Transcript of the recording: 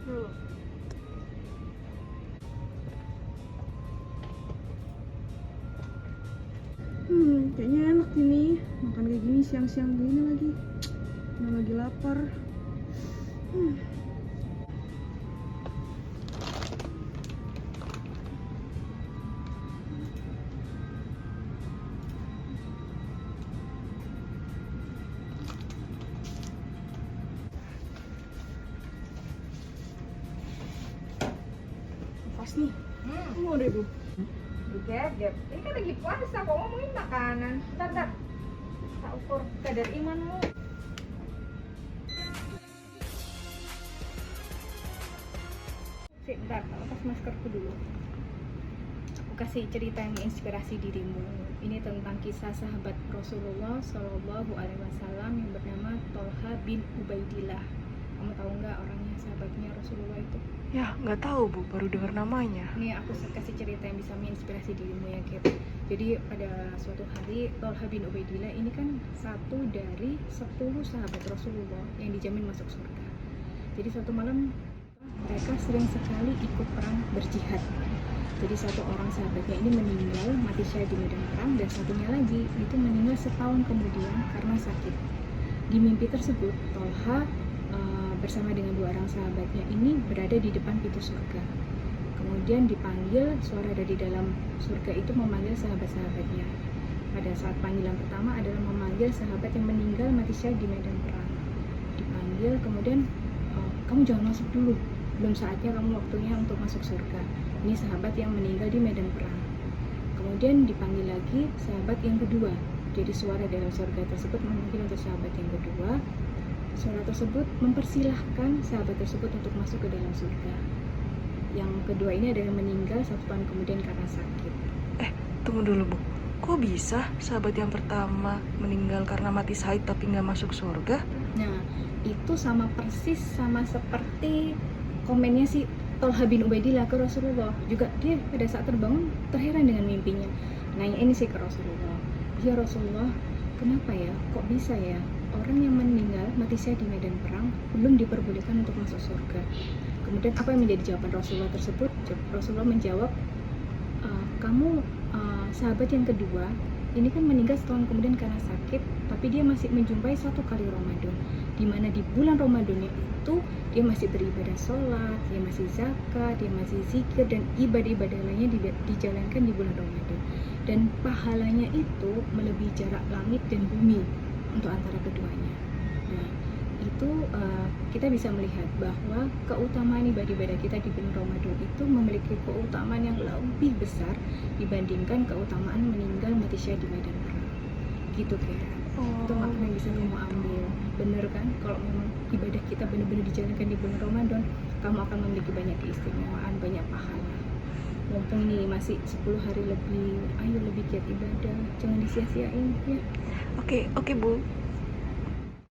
Tuh. Kayaknya enak ini makan kayak gini siang-siang gini lagi. Nah, lagi lapar. Pas nih. Mau deh bu. Gap. Ini kan lagi puasa, kok ngomongin makanan. Bentar. Tak ukur kadar imanmu. Bentar, tak lepas maskerku dulu. Aku kasih cerita yang menginspirasi dirimu. Ini tentang kisah sahabat Rasulullah Shallallahu Alaihi Wasallam yang bernama Tolha bin Ubaidillah. Kamu tahu nggak orangnya, sahabatnya Rasulullah itu? Ya nggak tahu bu, baru dengar namanya. Ini aku kasih cerita yang bisa menginspirasi dirimu ya, Kip. Jadi pada suatu hari Tolha bin Ubaidillah ini kan satu dari 10 sahabat Rasulullah yang dijamin masuk surga. Jadi suatu malam mereka sering sekali ikut perang berjihad. Jadi satu orang sahabatnya ini meninggal mati syahid di medan perang, dan satunya lagi itu meninggal setahun kemudian karena sakit. Di mimpi tersebut Tolha bersama dengan 2 orang sahabatnya ini berada di depan pintu surga. Kemudian dipanggil, suara dari dalam surga itu memanggil sahabat-sahabatnya. Pada saat panggilan pertama adalah memanggil sahabat yang meninggal mati syahid di medan perang. Dipanggil, kemudian kamu jangan masuk dulu, belum saatnya kamu waktunya untuk masuk surga. Ini sahabat yang meninggal di medan perang. Kemudian dipanggil lagi sahabat yang kedua. Jadi suara dalam surga tersebut memanggil untuk sahabat yang kedua. Suara tersebut mempersilahkan sahabat tersebut untuk masuk ke dalam surga. Yang kedua ini adalah meninggal 1 tahun kemudian karena sakit. Tunggu dulu bu, kok bisa sahabat yang pertama meninggal karena mati syahid tapi nggak masuk surga? Nah, itu sama persis sama seperti komennya si Tolha bin Ubaidillah ke Rasulullah. Juga dia pada saat terbangun terheran dengan mimpinya. Nanya ini sih ke Rasulullah. Ya Rasulullah, kenapa ya? Kok bisa ya? Orang yang meninggal mati syahid di medan perang belum diperbolehkan untuk masuk surga. Kemudian apa yang menjadi jawaban Rasulullah tersebut? Rasulullah menjawab, kamu sahabat yang kedua ini kan meninggal setahun kemudian karena sakit, tapi dia masih menjumpai 1 kali Ramadan, di mana di bulan Ramadannya itu dia masih beribadah sholat, dia masih zakat, dia masih zikir, dan ibadah-ibadah lainnya dijalankan di bulan Ramadan. Dan pahalanya itu melebihi jarak langit dan bumi untuk antara keduanya. Nah, itu kita bisa melihat bahwa keutamaan ibadah kita di bulan Ramadan itu memiliki keutamaan yang lebih besar dibandingkan keutamaan meninggal mati syahid di medan perang. Gitu kira. Itu makna yang bisa kamu ambil. Bener kan? Kalau memang ibadah kita benar-benar dijalankan di bulan Ramadan, kamu akan memiliki banyak keistimewaan, banyak pahala. Mumpung ini masih 10 hari lebih, ayo lebih giat ibadah, jangan disia-siain ya. Oke bu,